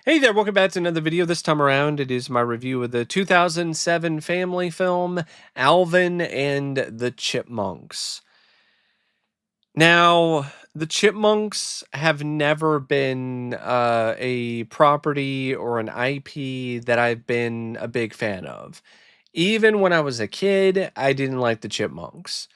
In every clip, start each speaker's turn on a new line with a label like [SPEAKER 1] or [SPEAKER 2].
[SPEAKER 1] Hey there, welcome back to another video. This time around, it is my review of the 2007 family film, Alvin and the Chipmunks. Now, the Chipmunks have never been a property or an IP that I've been a big fan of. Even when I was a kid, I didn't like the Chipmunks.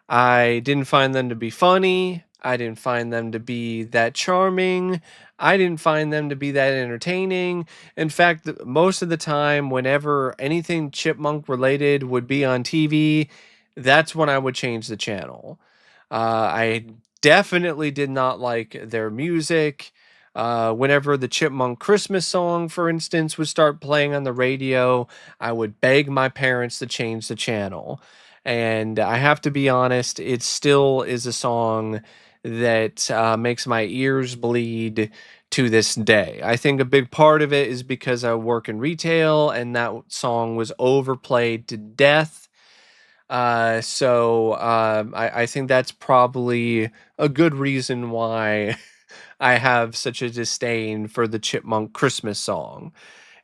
[SPEAKER 1] I didn't find them to be funny. I didn't find them to be that charming. I didn't find them to be that entertaining. In fact, most of the time, whenever anything chipmunk related would be on TV, that's when I would change the channel. I definitely did not like their music. Whenever the Chipmunk Christmas song, for instance, would start playing on the radio, I would beg my parents to change the channel. And I have to be honest, it still is a song that makes my ears bleed to this day. I think a big part of it is because I work in retail and that song was overplayed to death. I think that's probably a good reason why I have such a disdain for the Chipmunk Christmas song.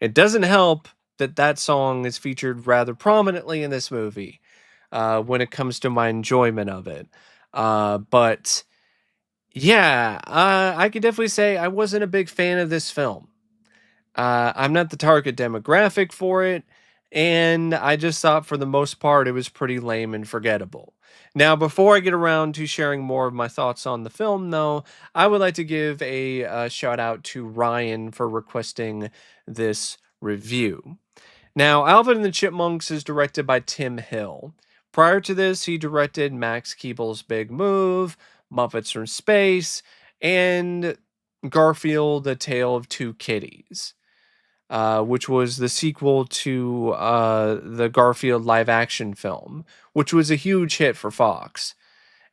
[SPEAKER 1] It doesn't help that that song is featured rather prominently in this movie when it comes to my enjoyment of it. But yeah, I could definitely say I wasn't a big fan of this film. I'm not the target demographic for it, and I just thought for the most part it was pretty lame and forgettable. Now, before I get around to sharing more of my thoughts on the film, though, I would like to give a shout out to Ryan for requesting this review. Now, Alvin and the Chipmunks is directed by Tim Hill. Prior to this, he directed Max Keeble's Big Move, Muppets from Space, and Garfield: A Tale of Two Kitties, which was the sequel to the Garfield live action film, which was a huge hit for Fox.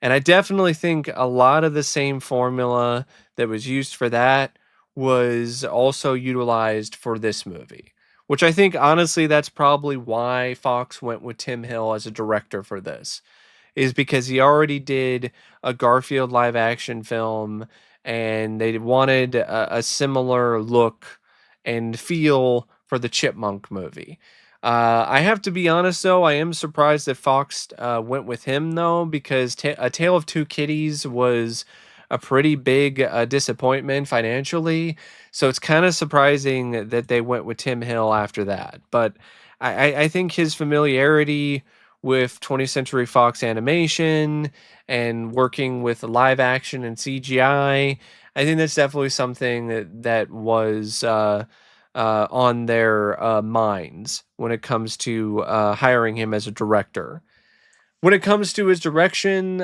[SPEAKER 1] And I definitely think a lot of the same formula that was used for that was also utilized for this movie, which I think honestly that's probably why Fox went with Tim Hill as a director for this, is because he already did a Garfield live action film and they wanted a similar look and feel for the Chipmunk movie. I have to be honest though, I am surprised that Fox went with him though, because A Tale of Two Kitties was a pretty big disappointment financially. So it's kind of surprising that they went with Tim Hill after that. But I think his familiarity with 20th Century Fox animation and working with live action and CGI, I think that's definitely something that was on their minds when it comes to hiring him as a director. When it comes to his direction,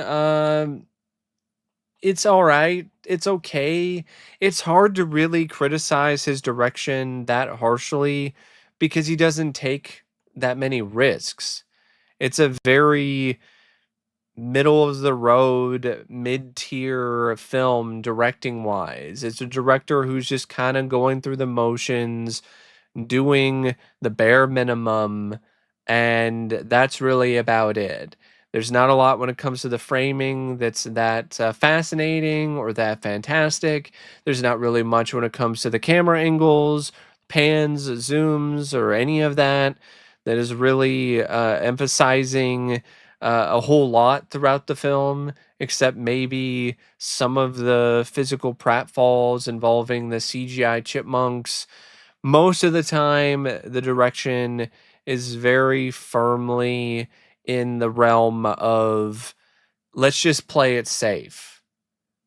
[SPEAKER 1] it's all right. It's okay. It's hard to really criticize his direction that harshly because he doesn't take that many risks. It's a very middle of the road, mid-tier film directing wise. It's a director who's just kind of going through the motions, doing the bare minimum, and that's really about it. There's not a lot when it comes to the framing that's that fascinating or that fantastic. There's not really much when it comes to the camera angles, pans, zooms, or any of that that is really emphasizing a whole lot throughout the film, except maybe some of the physical pratfalls involving the CGI chipmunks. Most of the time, the direction is very firmly in the realm of let's just play it safe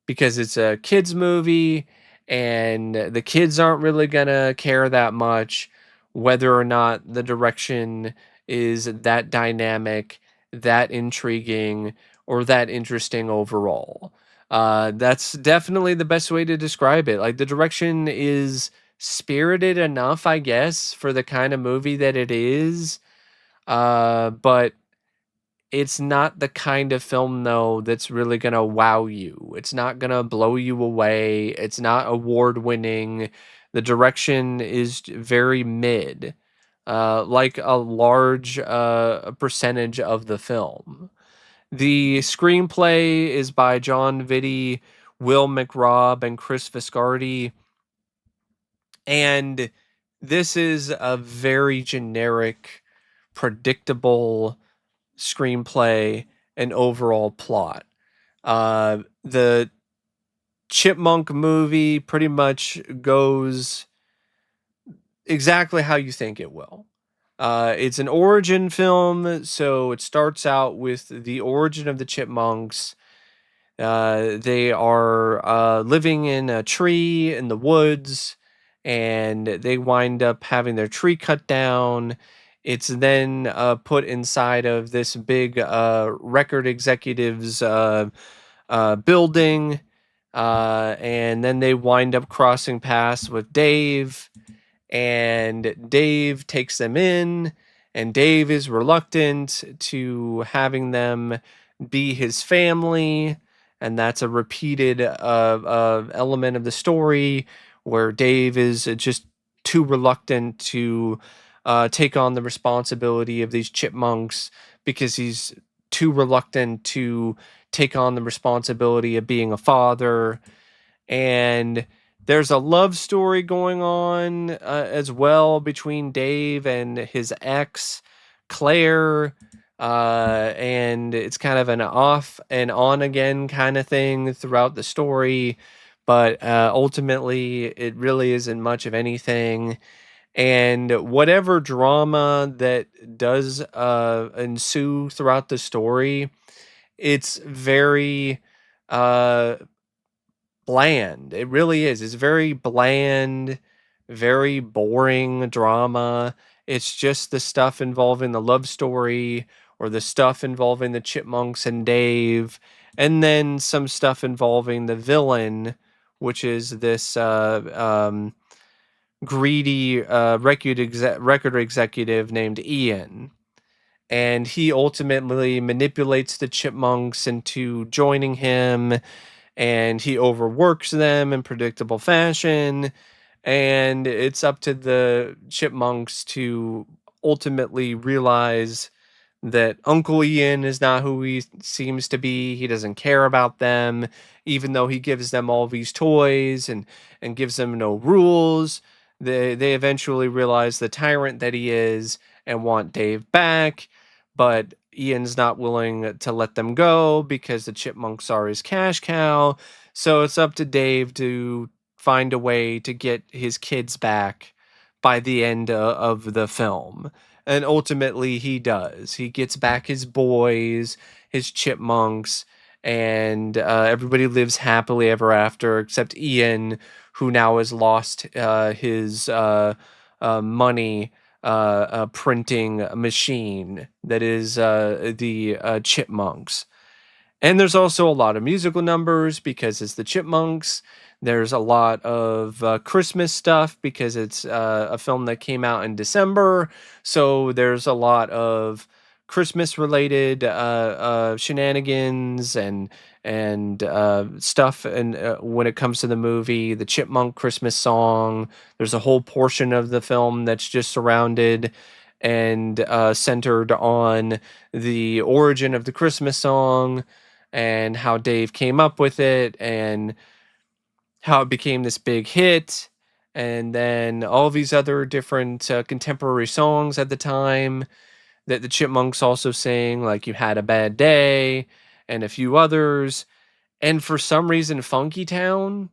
[SPEAKER 1] because it's a kids movie and the kids aren't really gonna care that much whether or not the direction is that dynamic, that intriguing, or that interesting overall. That's definitely the best way to describe it. Like the direction is spirited enough, I guess, for the kind of movie that it is. But it's not the kind of film though that's really gonna wow you. It's not gonna blow you away. It's not award winning. The direction is very mid, like a large percentage of the film. The screenplay is by John Vitti, Will McRobb, and Chris Viscardi. And this is a very generic, predictable screenplay and overall plot. The Chipmunk movie pretty much goes exactly how you think it will. It's an origin film, so it starts out with the origin of the Chipmunks. They are living in a tree in the woods, and they wind up having their tree cut down. It's then put inside of this big record executive's building, and then they wind up crossing paths with Dave, and Dave takes them in, and Dave is reluctant to having them be his family, and that's a repeated element of the story where Dave is just too reluctant to take on the responsibility of these chipmunks because he's too reluctant to take on the responsibility of being a father. And there's a love story going on as well between Dave and his ex, Claire. And it's kind of an off and on again kind of thing throughout the story. But ultimately, it really isn't much of anything. And whatever drama that does ensue throughout the story, it's very uh, bland. It really is. It's very bland, very boring drama. It's just the stuff involving the love story or the stuff involving the Chipmunks and Dave, and then some stuff involving the villain, which is this greedy record executive named Ian. And he ultimately manipulates the Chipmunks into joining him, and he overworks them in predictable fashion, and it's up to the Chipmunks to ultimately realize that Uncle Ian is not who he seems to be. He doesn't care about them, even though he gives them all these toys and gives them no rules. They eventually realize the tyrant that he is and want Dave back, but Ian's not willing to let them go because the Chipmunks are his cash cow. So it's up to Dave to find a way to get his kids back by the end of the film. And ultimately, he does. He gets back his boys, his chipmunks, and everybody lives happily ever after, except Ian, who now has lost his money printing machine that is the Chipmunks. And there's also a lot of musical numbers because it's the Chipmunks. There's a lot of Christmas stuff because it's a film that came out in December. So there's a lot of Christmas related shenanigans and stuff. And when it comes to the movie, the Chipmunk Christmas song, there's a whole portion of the film that's just surrounded and centered on the origin of the Christmas song and how Dave came up with it and how it became this big hit. And then all these other different contemporary songs at the time that the Chipmunks also sang, like You Had a Bad Day and a few others. And for some reason, Funky Town,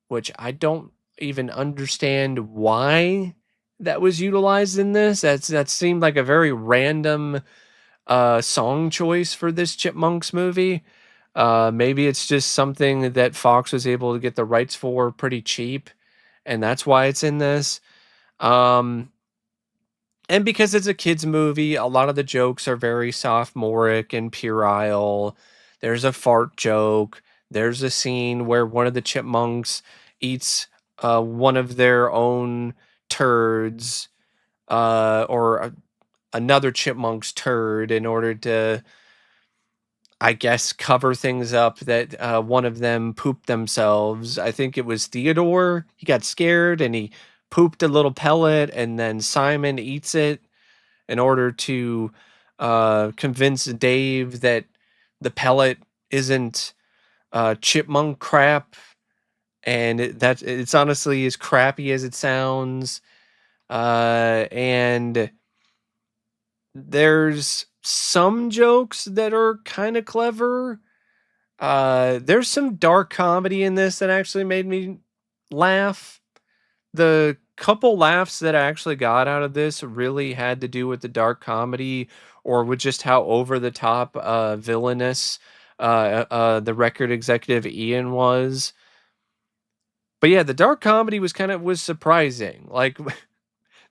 [SPEAKER 1] which I don't even understand why that was utilized in this. That seemed like a very random song choice for this Chipmunks movie. Maybe it's just something that Fox was able to get the rights for pretty cheap, and that's why it's in this. Um, and because it's a kids movie, a lot of the jokes are very sophomoric and puerile. There's a fart joke. There's a scene where one of the chipmunks eats one of their own turds, or another chipmunk's turd in order to, I guess, cover things up that one of them pooped themselves. I think it was Theodore. He got scared and he pooped a little pellet, and then Simon eats it in order to convince Dave that the pellet isn't chipmunk crap. and it's honestly as crappy as it sounds. And there's some jokes that are kind of clever. There's some dark comedy in this that actually made me laugh. The couple laughs that I actually got out of this really had to do with the dark comedy or with just how over the top villainous the record executive Ian was. But yeah, the dark comedy was surprising. Like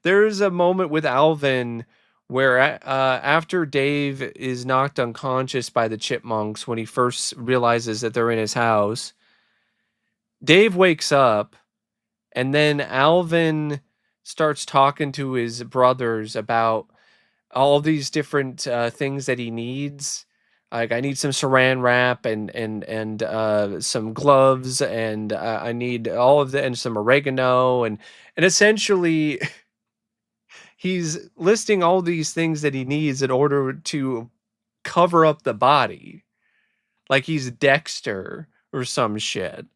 [SPEAKER 1] there's a moment with Alvin where after Dave is knocked unconscious by the Chipmunks when he first realizes that they're in his house, Dave wakes up and then Alvin starts talking to his brothers about all these different things that he needs. Like I need some saran wrap and some gloves and I need all of the and some oregano and essentially he's listing all these things that he needs in order to cover up the body, like he's Dexter or some shit.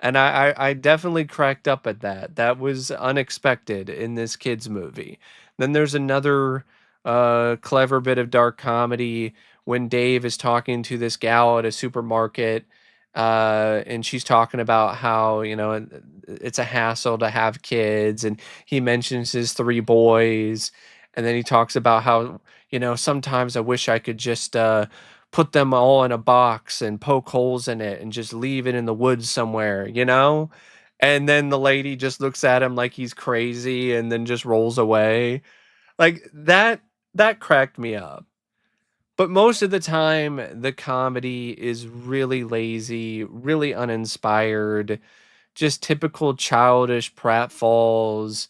[SPEAKER 1] And I definitely cracked up at that. That was unexpected in this kids movie. Then there's another clever bit of dark comedy when Dave is talking to this gal at a supermarket, and she's talking about how it's a hassle to have kids, and he mentions his three boys, and then he talks about how sometimes I wish I could just put them all in a box and poke holes in it and just leave it in the woods somewhere, you know? And then the lady just looks at him like he's crazy and then just rolls away. Like that cracked me up. But most of the time the comedy is really lazy, really uninspired, just typical childish pratfalls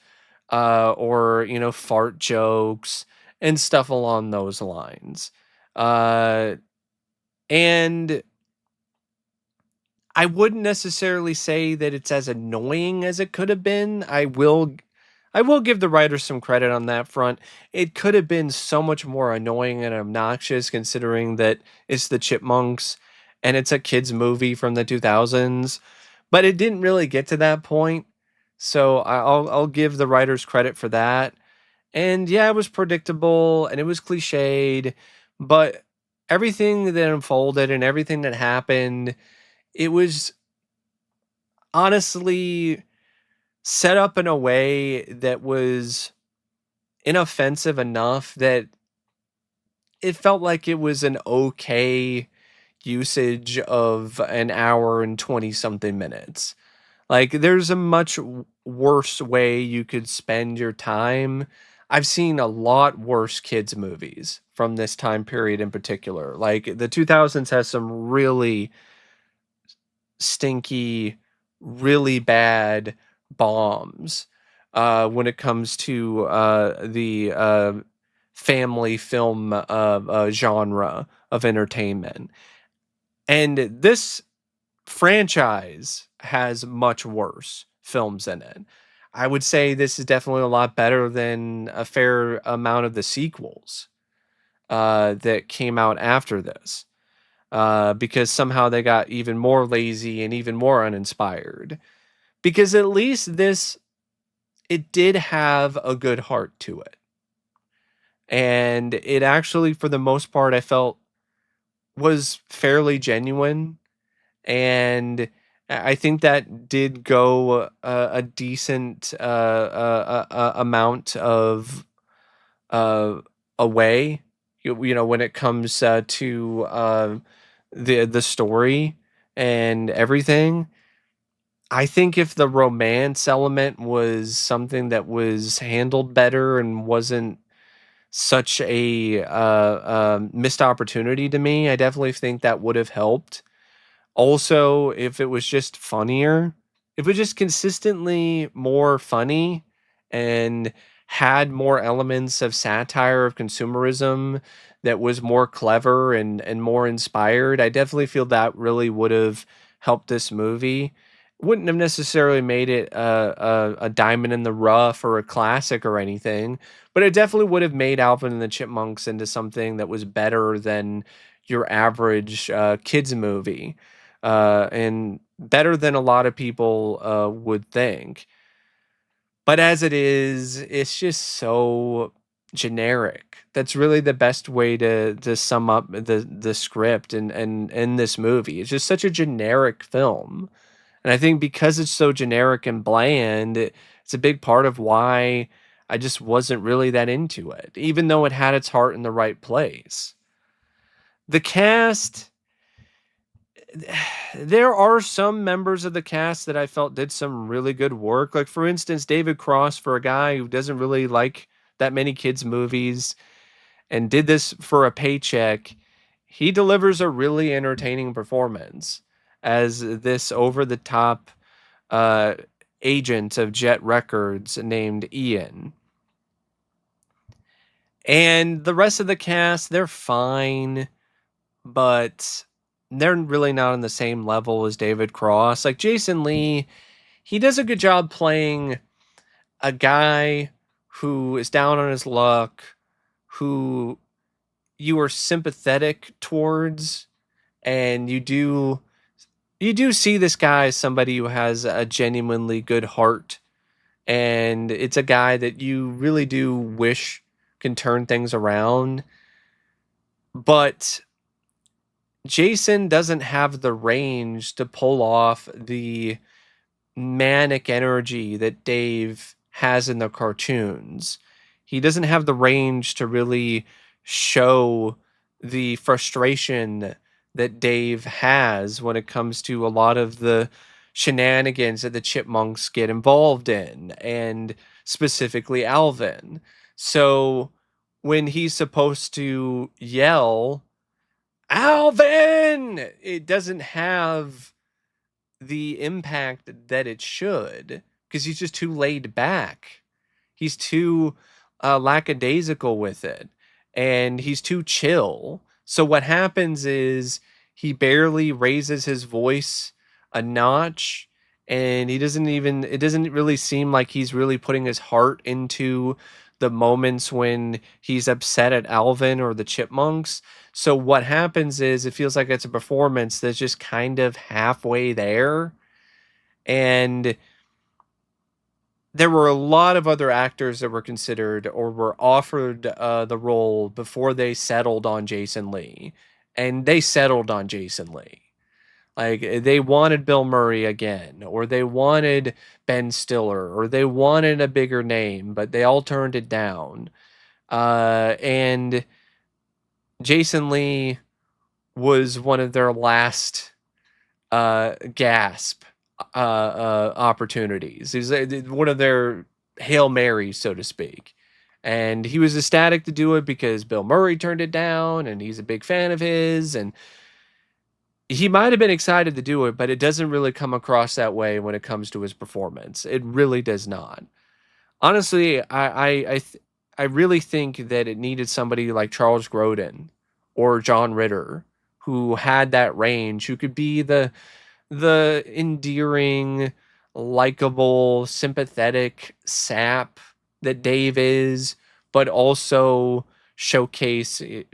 [SPEAKER 1] or fart jokes and stuff along those lines. Uh and I wouldn't necessarily say that it's as annoying as it could have been. I will give the writer some credit on that front. It could have been so much more annoying and obnoxious considering that it's the Chipmunks and it's a kids movie from the 2000s, but it didn't really get to that point. So I'll give the writers credit for that. And yeah, it was predictable and it was cliched, but everything that unfolded and everything that happened, it was honestly set up in a way that was inoffensive enough that it felt like it was an okay usage of an hour and 20 something minutes. Like there's a much worse way you could spend your time. I've seen a lot worse kids movies from this time period in particular. Like the 2000s has some really stinky, really bad bombs when it comes to the family film genre of entertainment. And this franchise has much worse films in it. I would say this is definitely a lot better than a fair amount of the sequels that came out after this. Because somehow they got even more lazy and even more uninspired. Because at least it did have a good heart to it. And it actually, for the most part, I felt was fairly genuine. And I think that did go a decent amount of uh, away, when it comes to the story and everything. I think if the romance element was something that was handled better and wasn't such a missed opportunity to me, I definitely think that would have helped. Also, if it was just funnier, if it was just consistently more funny and had more elements of satire of consumerism that was more clever and more inspired, I definitely feel that really would have helped this movie. Wouldn't have necessarily made it a diamond in the rough or a classic or anything, but it definitely would have made Alvin and the Chipmunks into something that was better than your average kids movie. And better than a lot of people would think. But as it is, it's just so generic. That's really the best way to sum up the script and in this movie. It's just such a generic film. And I think because it's so generic and bland, it's a big part of why I just wasn't really that into it, even though it had its heart in the right place. The cast, there are some members of the cast that I felt did some really good work. Like, for instance, David Cross, for a guy who doesn't really like that many kids' movies and did this for a paycheck, he delivers a really entertaining performance as this over the top uh, agent of Jet Records named Ian. And the rest of the cast, they're fine, but they're really not on the same level as David Cross. Like Jason Lee, he does a good job playing a guy who is down on his luck, who you are sympathetic towards, and you do see this guy as somebody who has a genuinely good heart, and it's a guy that you really do wish can turn things around. But Jason doesn't have the range to pull off the manic energy that Dave has in the cartoons. He doesn't have the range to really show the frustration that Dave has when it comes to a lot of the shenanigans that the Chipmunks get involved in, and specifically Alvin. So when he's supposed to yell, Alvin, it doesn't have the impact that it should because he's just too laid back. He's too lackadaisical with it, and he's too chill. So what happens is he barely raises his voice a notch, and he doesn't even. It doesn't really seem like he's really putting his heart into the moments when he's upset at Alvin or the Chipmunks. So what happens is it feels like it's a performance that's just kind of halfway there. And there were a lot of other actors that were considered or were offered the role before they settled on Jason Lee. And they settled on Jason Lee. Like they wanted Bill Murray again, or they wanted Ben Stiller, or they wanted a bigger name, but they all turned it down. And Jason Lee was one of their last gasp opportunities. He's one of their Hail Marys, so to speak. And he was ecstatic to do it because Bill Murray turned it down and he's a big fan of his. And he might have been excited to do it, but it doesn't really come across that way when it comes to his performance. It really does not. Honestly, I really think that it needed somebody like Charles Grodin or John Ritter who had that range, who could be the endearing, likable, sympathetic sap that Dave is, but also showcase the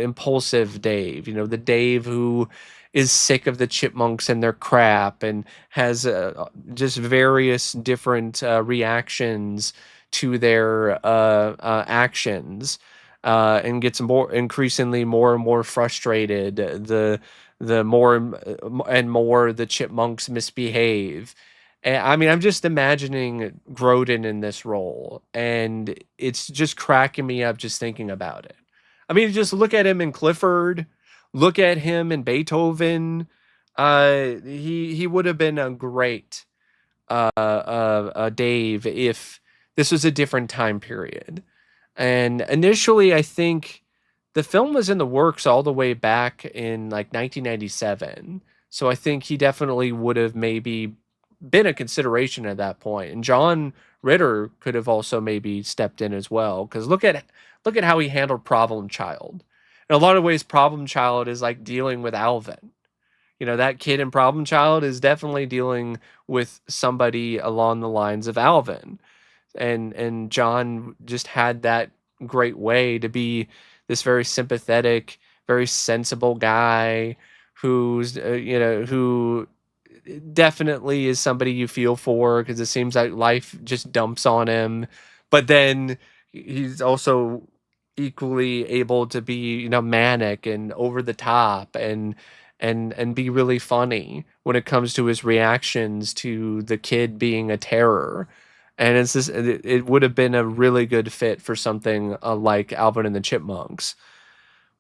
[SPEAKER 1] impulsive Dave, the Dave who is sick of the Chipmunks and their crap and has just various different reactions to their actions, and gets more increasingly more and more frustrated the more and more the Chipmunks misbehave. And, I mean, I'm just imagining Grodin in this role, and it's just cracking me up just thinking about it. I mean, just look at him in Clifford, look at him in Beethoven. He would have been a great Dave if this was a different time period. And initially, I think the film was in the works all the way back in like 1997. So I think he definitely would have maybe been a consideration at that point. And John Ritter could have also maybe stepped in as well. Because look at how he handled Problem Child. In a lot of ways, Problem Child is like dealing with Alvin. That kid in Problem Child is definitely dealing with somebody along the lines of Alvin. And John just had that great way to be this very sympathetic, very sensible guy who's who definitely is somebody you feel for because it seems like life just dumps on him, but then he's also equally able to be manic and over the top and be really funny when it comes to his reactions to the kid being a terror. And it would have been a really good fit for something like Alvin and the Chipmunks.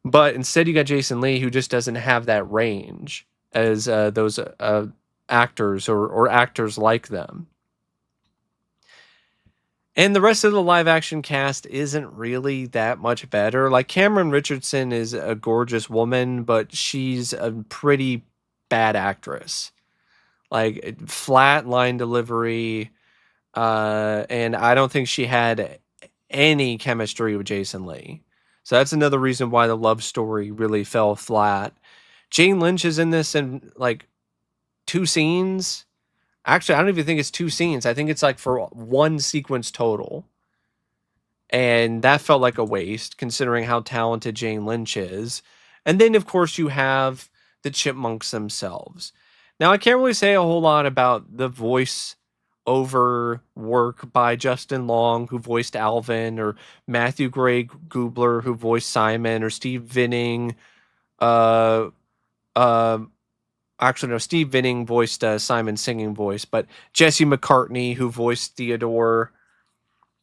[SPEAKER 1] But instead, you got Jason Lee, who just doesn't have that range as those actors or actors like them. And the rest of the live action cast isn't really that much better. Like Cameron Richardson is a gorgeous woman, but she's a pretty bad actress. Like flat line delivery, and I don't think she had any chemistry with Jason Lee. So that's another reason why the love story really fell flat. Jane Lynch is in this in like 2 scenes. Actually, I don't even think it's 2 scenes. I think it's like for 1 sequence total. And that felt like a waste considering how talented Jane Lynch is. And then of course you have the Chipmunks themselves. Now I can't really say a whole lot about the voice over work by Justin Long, who voiced Alvin, or Matthew Gray Gubler, who voiced Simon, or Steve Vinning. Uh, uh, Actually, no, Steve Vinning voiced Simon's singing voice, but Jesse McCartney, who voiced Theodore,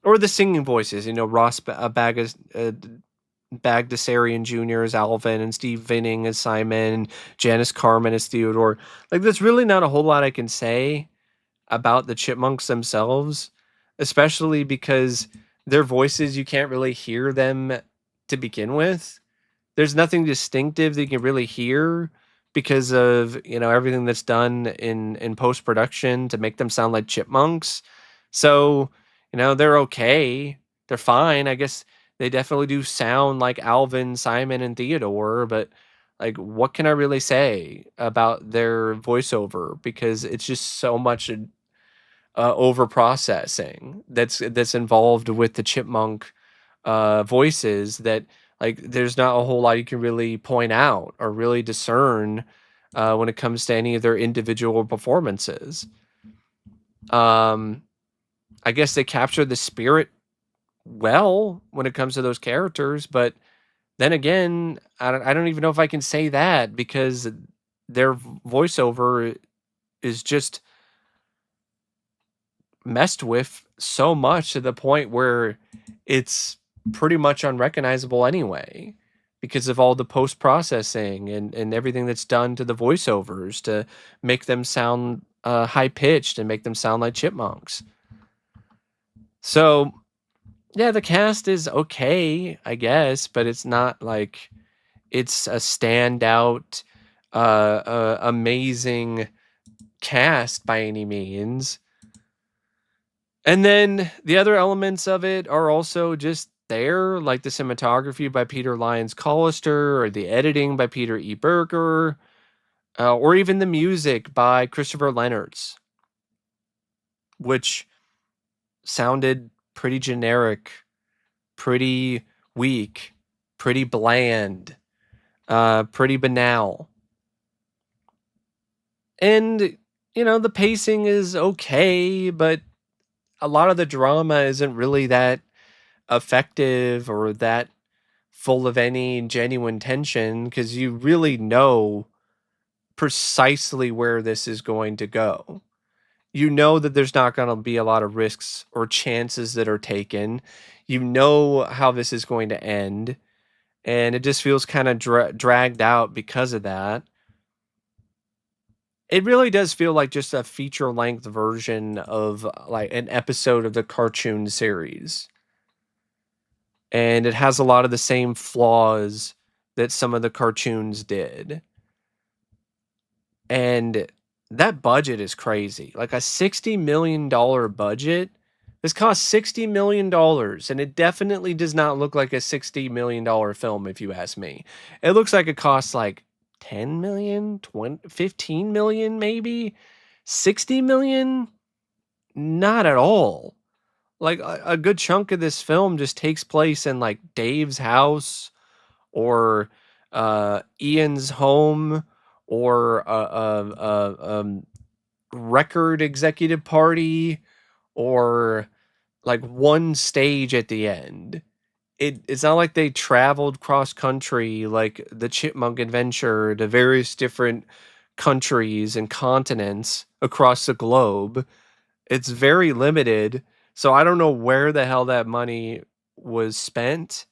[SPEAKER 1] or the singing voices, Ross Bagdasarian Jr. as Alvin, and Steve Vinning as Simon, and Janice Carmen as Theodore. Like, there's really not a whole lot I can say about the Chipmunks themselves, especially because their voices, you can't really hear them to begin with. There's nothing distinctive that you can really hear because of everything that's done in post-production to make them sound like chipmunks. So they're okay, they're fine. I guess they definitely do sound like Alvin, Simon, and Theodore, but like, what can I really say about their voiceover, because it's just so much over processing that's involved with the chipmunk voices, that like there's not a whole lot you can really point out or really discern when it comes to any of their individual performances. I guess they capture the spirit well when it comes to those characters, but then again, I don't even know if I can say that, because their voiceover is just messed with so much to the point where it's pretty much unrecognizable anyway, because of all the post-processing and everything that's done to the voiceovers to make them sound high-pitched and make them sound like chipmunks. So yeah, the cast is okay, I guess, but it's not like it's a standout amazing cast by any means. And then the other elements of it are also just there, like the cinematography by Peter Lyons Collister, or the editing by Peter E. Berger, or even the music by Christopher Leonards, which sounded pretty generic, pretty weak, pretty bland, pretty banal. And, the pacing is okay, but a lot of the drama isn't really that effective or that full of any genuine tension, because you really know precisely where this is going to go. You know that there's not going to be a lot of risks or chances that are taken. You know how this is going to end, and it just feels kind of dragged out because of that. It really does feel like just a feature-length version of like an episode of the cartoon series. And it has a lot of the same flaws that some of the cartoons did. And that budget is crazy. Like a $60 million budget. This cost $60 million, and it definitely does not look like a $60 million film, if you ask me. It looks like it costs like 10 million, 20, 15 million, maybe 60 million. Not at all. Like a good chunk of this film just takes place in like Dave's house, or Ian's home, or record executive party, or like one stage at the end. It's not like they traveled cross country like the Chipmunk Adventure to various different countries and continents across the globe. It's very limited. So I don't know where the hell that money was spent.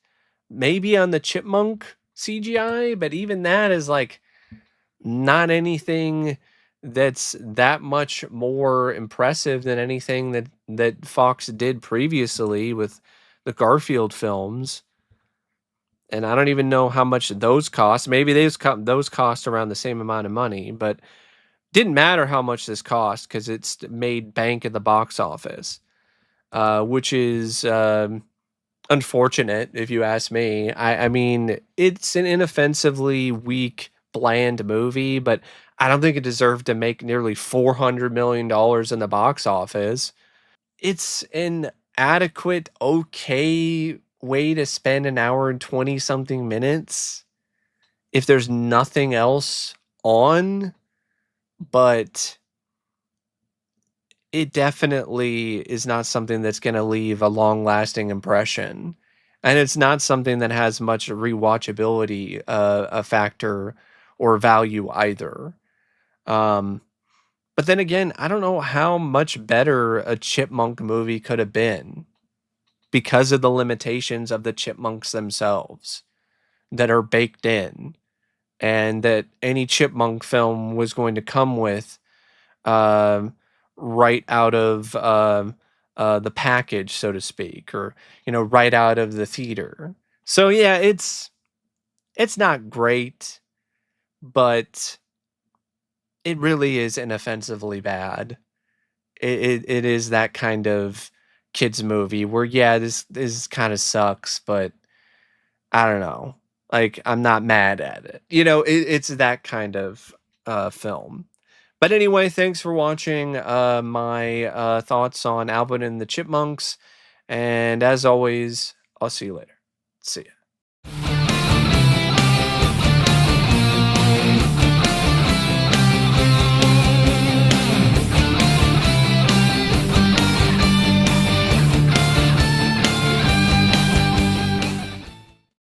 [SPEAKER 1] Maybe on the Chipmunk CGI, but even that is like not anything that's that much more impressive than anything that Fox did previously with the Garfield films. And I don't even know how much those cost. Maybe those cost around the same amount of money, but didn't matter how much this cost because it's made bank at the box office, which is unfortunate if you ask me. I mean, it's an inoffensively weak, bland movie, but I don't think it deserved to make nearly $400 million in the box office. It's an adequate, okay way to spend an hour and 20 something minutes if there's nothing else on, but it definitely is not something that's going to leave a long lasting impression. And it's not something that has much rewatchability, a factor or value either. Um, but then again, I don't know how much better a Chipmunk movie could have been because of the limitations of the Chipmunks themselves that are baked in, and that any Chipmunk film was going to come with, um, right out of the package, so to speak, or right out of the theater. So yeah, it's not great, but it really is inoffensively bad. It is that kind of kids movie where yeah, this kind of sucks, but I don't know. Like I'm not mad at it. It's that kind of film. But anyway, thanks for watching my thoughts on Alvin and the Chipmunks. And as always, I'll see you later. See ya.